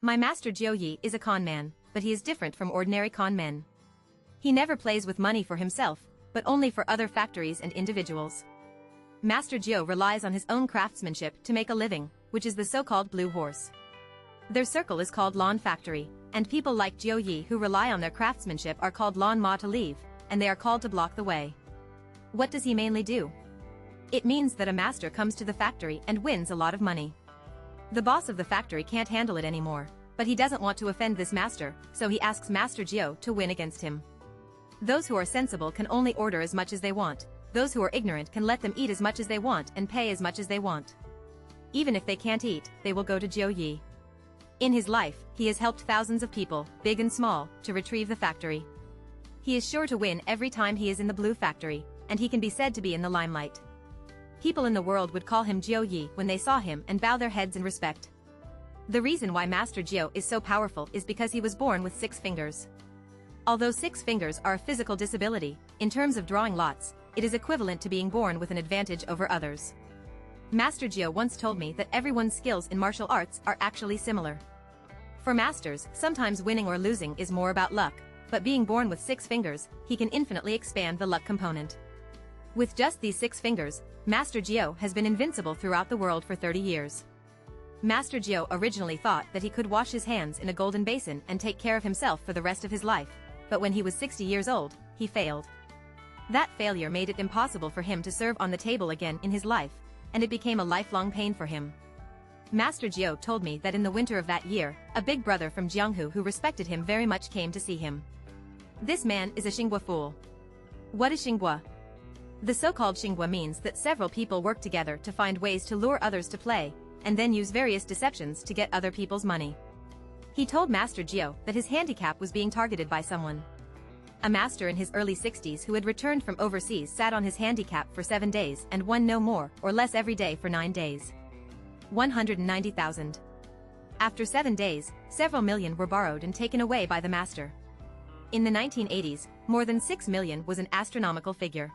My master Jiu Yi is a con man, but he is different from ordinary con men. He never plays with money for himself, but only for other factories and individuals. Master Jiu relies on his own craftsmanship to make a living, which is the so-called blue horse. Their circle is called Lawn Factory, and people like Jiu Yi who rely on their craftsmanship are called Lawn Ma to leave, and they are called to block the way. What does he mainly do? It means that a master comes to the factory and wins a lot of money. The boss of the factory can't handle it anymore, but he doesn't want to offend this master, so he asks Master Jiu to win against him. Those who are sensible can only order as much as they want. Those who are ignorant can let them eat as much as they want and pay as much as they want. Even if they can't eat, they will go to Jiu Yi. In his life, he has helped thousands of people, big and small, to retrieve the factory. He is sure to win every time he is in the blue factory, and he can be said to be in the limelight. People in the world would call him Jiu Yi when they saw him and bow their heads in respect. The reason why Master Jiu is so powerful is because he was born with 6 fingers. Although 6 fingers are a physical disability, in terms of drawing lots, it is equivalent to being born with an advantage over others. Master Jiu once told me that everyone's skills in martial arts are actually similar. For masters, sometimes winning or losing is more about luck, but being born with 6 fingers, he can infinitely expand the luck component. With just these 6 fingers, Master Jiu has been invincible throughout the world for 30 years. Master Jiu originally thought that he could wash his hands in a golden basin and take care of himself for the rest of his life, but when he was 60 years old, he failed. That failure made it impossible for him to serve on the table again in his life, and it became a lifelong pain for him. Master Jiu told me that in the winter of that year, a big brother from Jianghu who respected him very much came to see him. This man is a Xinghua fool. What is Xinghua? The so-called Xinghua means that several people work together to find ways to lure others to play, and then use various deceptions to get other people's money. He told Master Jiu that his handicap was being targeted by someone. A master in his early 60s who had returned from overseas sat on his handicap for 7 days and won no more or less every day for 9 days. 190,000. After 7 days, several million were borrowed and taken away by the master. In the 1980s, more than 6 million was an astronomical figure.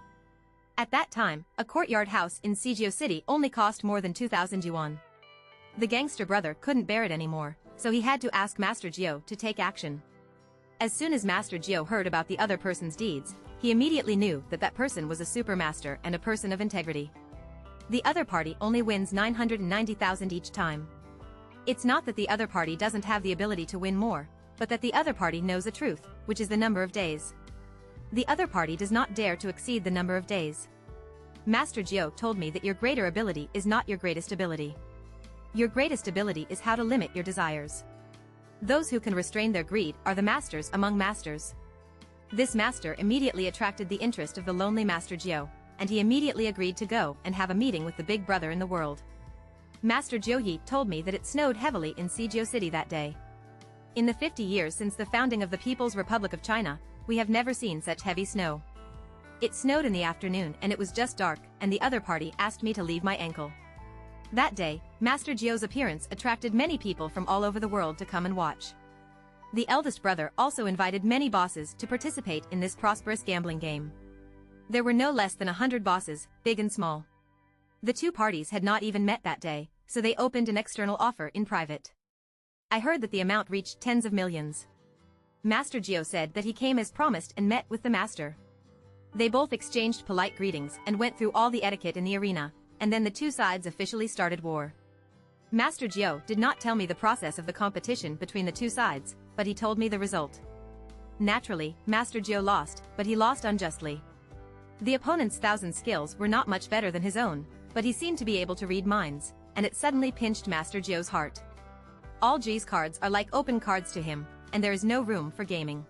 At that time, a courtyard house in Suzhou City only cost more than 2,000 yuan. The gangster brother couldn't bear it anymore, so he had to ask Master Jiu to take action. As soon as Master Jiu heard about the other person's deeds, he immediately knew that that person was a supermaster and a person of integrity. The other party only wins 990,000 each time. It's not that the other party doesn't have the ability to win more, but that the other party knows the truth, which is the number of days. The other party does not dare to exceed the number of days. Master Jiu told me that your greater ability is not your greatest ability. Your greatest ability is how to limit your desires. Those who can restrain their greed are the masters among masters. This master immediately attracted the interest of the lonely Master Jiu, and he immediately agreed to go and have a meeting with the big brother in the world. Master Jiu Yi told me that it snowed heavily in Suzhou City that day. In the 50 years since the founding of the People's Republic of China, we have never seen such heavy snow. It snowed in the afternoon and it was just dark, and the other party asked me to leave my ankle. That day, Master Jiu's appearance attracted many people from all over the world to come and watch. The eldest brother also invited many bosses to participate in this prosperous gambling game. There were no less than 100 bosses, big and small. The two parties had not even met that day, so they opened an external offer in private. I heard that the amount reached tens of millions. Master Jiu said that he came as promised and met with the master. They both exchanged polite greetings and went through all the etiquette in the arena, and then the two sides officially started war. Master Jiu did not tell me the process of the competition between the two sides, but he told me the result. Naturally, Master Jiu lost, but he lost unjustly. The opponent's 1,000 skills were not much better than his own, but he seemed to be able to read minds, and it suddenly pinched Master Jiu's heart. All Ji's cards are like open cards to him, and there is no room for gaming.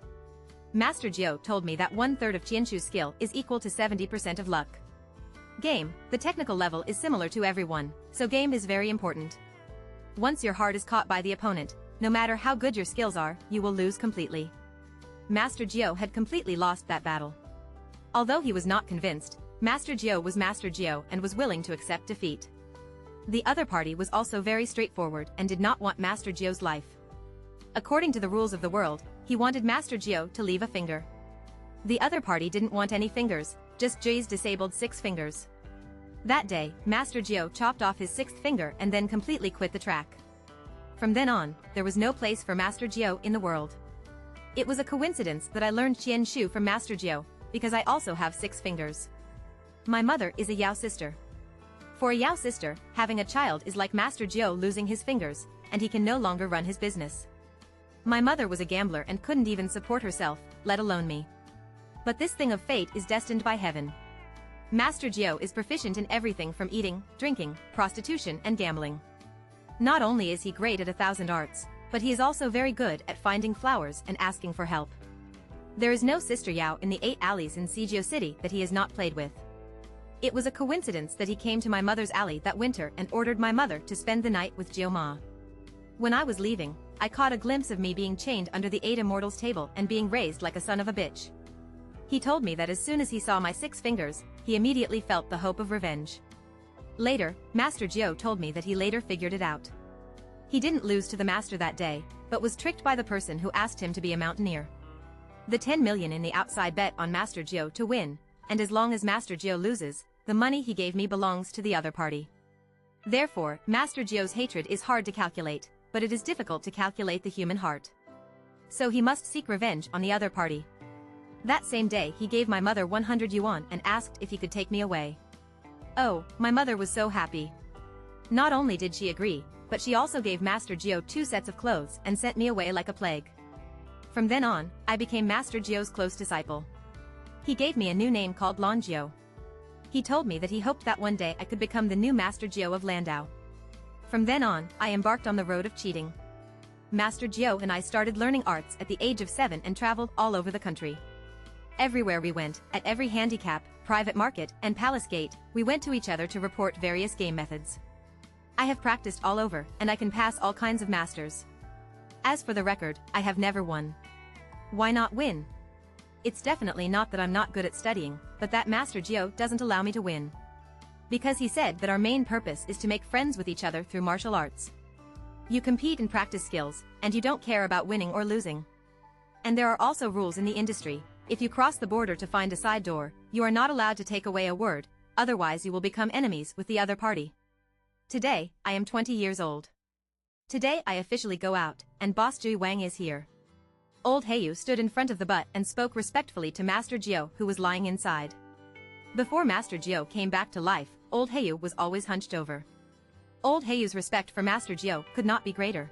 Master Jiu told me that 1/3 of Qianshu's skill is equal to 70% of luck. Game, the technical level is similar to everyone, so game is very important. Once your heart is caught by the opponent, no matter how good your skills are, you will lose completely. Master Jiu had completely lost that battle. Although he was not convinced, Master Jiu was Master Jiu and was willing to accept defeat. The other party was also very straightforward and did not want Master Jiu's life. According to the rules of the world, he wanted Master Jiu to leave a finger. The other party didn't want any fingers, just Ji's disabled 6 fingers. That day, Master Jiu chopped off his 6th finger and then completely quit the track. From then on, there was no place for Master Jiao in the world. It was a coincidence that I learned Qian Shu from Master Jiao, because I also have 6 fingers. My mother is a Yao sister. For a Yao sister, having a child is like Master Jiao losing his fingers, and he can no longer run his business. My mother was a gambler and couldn't even support herself, let alone me. But this thing of fate is destined by heaven. Master Jiao is proficient in everything from eating, drinking, prostitution and gambling. Not only is he great at 1,000 arts, but he is also very good at finding flowers and asking for help. There is no Sister Yao in the 8 alleys in Sijio City that he has not played with. It was a coincidence that he came to my mother's alley that winter and ordered my mother to spend the night with Jiao Ma. When I was leaving, I caught a glimpse of me being chained under the 8 immortals table and being raised like a son of a bitch. He told me that as soon as he saw my 6 fingers, he immediately felt the hope of revenge. Later, Master Jiao told me that he later figured it out. He didn't lose to the master that day, but was tricked by the person who asked him to be a mountaineer. The 10 million in the outside bet on Master Jiao to win, and as long as Master Jiao loses, the money he gave me belongs to the other party. Therefore, Master Jiao's hatred is hard to calculate, but it is difficult to calculate the human heart. So he must seek revenge on the other party. That same day he gave my mother 100 yuan and asked if he could take me away. Oh, my mother was so happy. Not only did she agree, but she also gave Master Jiao 2 sets of clothes and sent me away like a plague. From then on, I became Master Jiao's close disciple. He gave me a new name called Lan Jiao. He told me that he hoped that one day I could become the new Master Jiao of Landau. From then on, I embarked on the road of cheating. Master Jiao and I started learning arts at the age of 7 and traveled all over the country. Everywhere we went, at every handicap, private market, and palace gate, we went to each other to report various game methods. I have practiced all over, and I can pass all kinds of masters. As for the record, I have never won. Why not win? It's definitely not that I'm not good at studying, but that Master Jiao doesn't allow me to win. Because he said that our main purpose is to make friends with each other through martial arts. You compete and practice skills, and you don't care about winning or losing. And there are also rules in the industry. If you cross the border to find a side door, you are not allowed to take away a word, otherwise you will become enemies with the other party. Today, I am 20 years old. Today I officially go out, and Boss Ji Wang is here. Old Heyu stood in front of the butt and spoke respectfully to Master Jiao who was lying inside. Before Master Jiao came back to life, Old Heyu was always hunched over. Old Heyu's respect for Master Jiao could not be greater.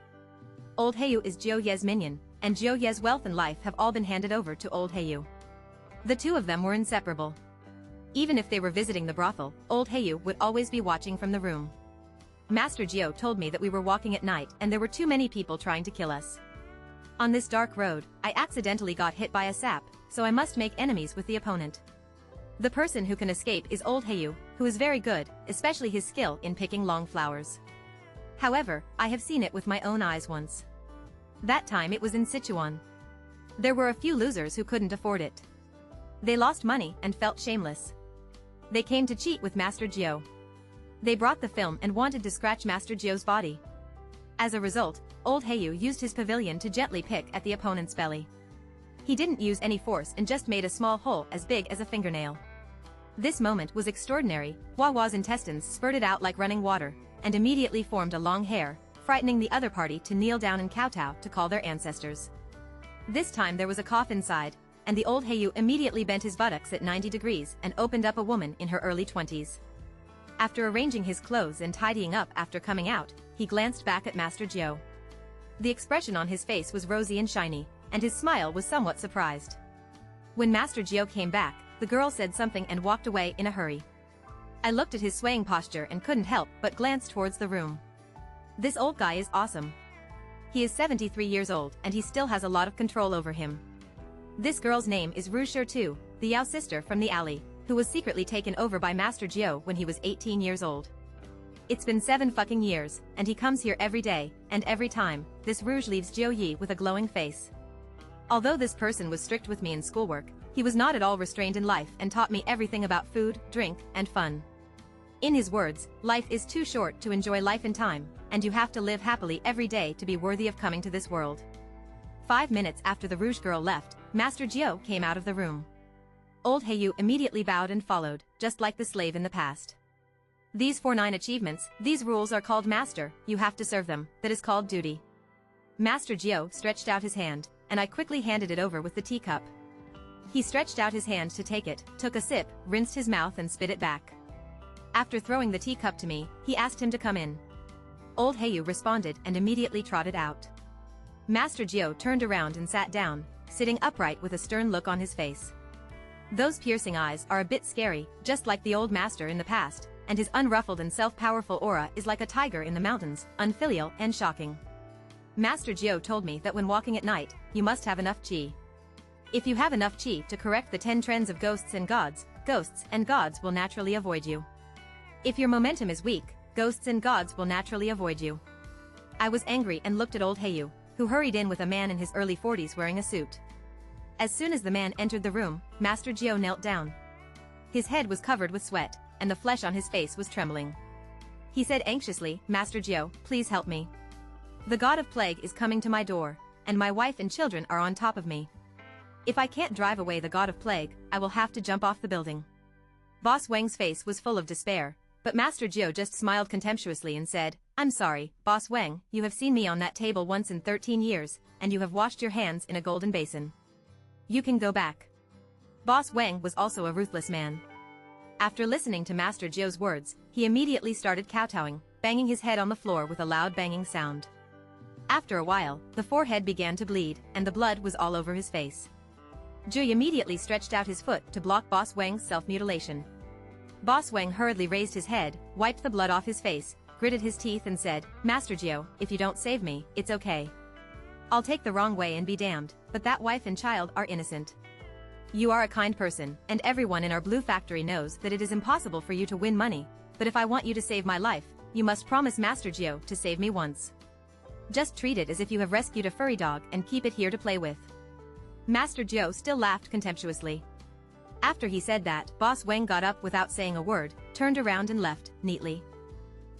Old Heyu is Jiao Ye's minion, and Jiao Ye's wealth and life have all been handed over to Old Heyu. The two of them were inseparable. Even if they were visiting the brothel, Old Heyu would always be watching from the room. Master Jiao told me that we were walking at night and there were too many people trying to kill us. On this dark road, I accidentally got hit by a sap, so I must make enemies with the opponent. The person who can escape is Old Heyu, who is very good, especially his skill in picking long flowers. However, I have seen it with my own eyes once. That time it was in Sichuan. There were a few losers who couldn't afford it. They lost money and felt shameless. They came to cheat with Master Jiao. They brought the film and wanted to scratch Master Jiao's body. As a result, Old Heyu used his pavilion to gently pick at the opponent's belly. He didn't use any force and just made a small hole as big as a fingernail. This moment was extraordinary. Wawa's intestines spurted out like running water, and immediately formed a long hair, frightening the other party to kneel down and kowtow to call their ancestors. This time there was a cough inside, and the Old Heyu immediately bent his buttocks at 90 degrees and opened up a woman in her early 20s. After arranging his clothes and tidying up after coming out, he glanced back at Master Jiao. The expression on his face was rosy and shiny, and his smile was somewhat surprised. When Master Jiao came back, the girl said something and walked away in a hurry. I looked at his swaying posture and couldn't help but glance towards the room. This old guy is awesome. He is 73 years old and he still has a lot of control over him. This girl's name is Ru Shi, the Yao sister from the alley, who was secretly taken over by Master Jiao when he was 18 years old. It's been 7 fucking years, and he comes here every day, and every time, this Rouge leaves Jiao Yi with a glowing face. Although this person was strict with me in schoolwork, he was not at all restrained in life and taught me everything about food, drink, and fun. In his words, life is too short to enjoy life in time, and you have to live happily every day to be worthy of coming to this world. 5 minutes after the Rouge girl left, Master Jiao came out of the room. Old Heyu immediately bowed and followed, just like the slave in the past. These 49 achievements, these rules are called master, you have to serve them, that is called duty. Master Gio stretched out his hand, and I quickly handed it over with the teacup. He stretched out his hand to take it, took a sip, rinsed his mouth and spit it back. After throwing the teacup to me, he asked him to come in. Old Heyu responded and immediately trotted out. Master Gio turned around and sat down, sitting upright with a stern look on his face. Those piercing eyes are a bit scary, just like the old master in the past, and his unruffled and self-powerful aura is like a tiger in the mountains, unfilial and shocking. Master Gio told me that when walking at night, you must have enough chi. If you have enough chi to correct the 10 trends of ghosts and gods will naturally avoid you. If your momentum is weak, ghosts and gods will naturally avoid you. I was angry and looked at old Heyu, who hurried in with a man in his early 40s wearing a suit. As soon as the man entered the room, Master Gio knelt down. His head was covered with sweat, and the flesh on his face was trembling. He said anxiously, "Master Gio, please help me. The god of plague is coming to my door, and my wife and children are on top of me. If I can't drive away the god of plague, I will have to jump off the building." Boss Wang's face was full of despair, but Master Gio just smiled contemptuously and said, "I'm sorry, Boss Wang, you have seen me on that table once in 13 years, and you have washed your hands in a golden basin. You can go back." Boss Wang was also a ruthless man. After listening to Master Gio's words, he immediately started kowtowing, banging his head on the floor with a loud banging sound. After a while, the forehead began to bleed, and the blood was all over his face. Jui immediately stretched out his foot to block Boss Wang's self-mutilation. Boss Wang hurriedly raised his head, wiped the blood off his face, gritted his teeth and said, "Master Gio, if you don't save me, it's okay. I'll take the wrong way and be damned, but that wife and child are innocent. You are a kind person, and everyone in our blue factory knows that it is impossible for you to win money, but if I want you to save my life, you must promise Master Gio to save me once. Just treat it as if you have rescued a furry dog and keep it here to play with." Master Gio still laughed contemptuously. After he said that, Boss Wang got up without saying a word, turned around and left, neatly.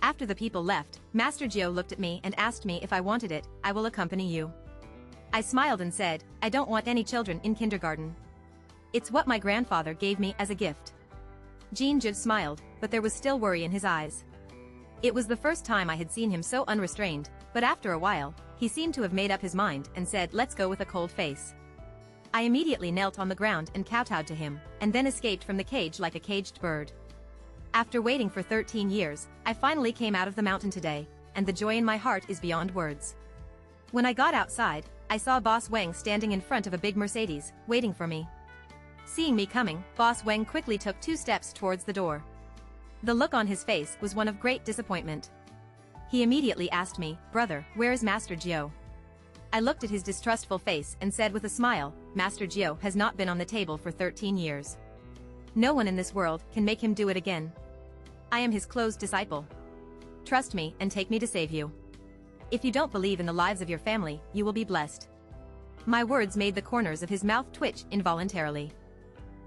After the people left, Master Gio looked at me and asked me if I wanted it. "I will accompany you." I smiled and said, "I don't want any children in kindergarten. It's what my grandfather gave me as a gift." Jean Jude smiled, but there was still worry in his eyes. It was the first time I had seen him so unrestrained, but after a while, he seemed to have made up his mind and said, "Let's go," with a cold face. I immediately knelt on the ground and kowtowed to him, and then escaped from the cage like a caged bird. After waiting for 13 years, I finally came out of the mountain today, and the joy in my heart is beyond words. When I got outside, I saw Boss Wang standing in front of a big Mercedes, waiting for me. Seeing me coming, Boss Wang quickly took 2 steps towards the door. The look on his face was one of great disappointment. He immediately asked me, "Brother, where is Master Gio?" I looked at his distrustful face and said with a smile, "Master Gio has not been on the table for 13 years. No one in this world can make him do it again. I am his closed disciple. Trust me and take me to save you. If you don't believe in the lives of your family, you will be blessed." My words made the corners of his mouth twitch involuntarily.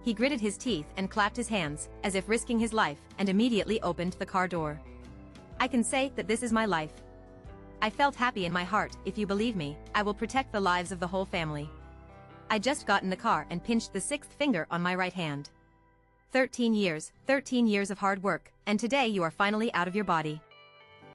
He gritted his teeth and clapped his hands, as if risking his life, and immediately opened the car door. I can say that this is my life. I felt happy in my heart. If you believe me, I will protect the lives of the whole family. I just got in the car and pinched the 6th finger on my right hand. 13 years of hard work, and today you are finally out of your body.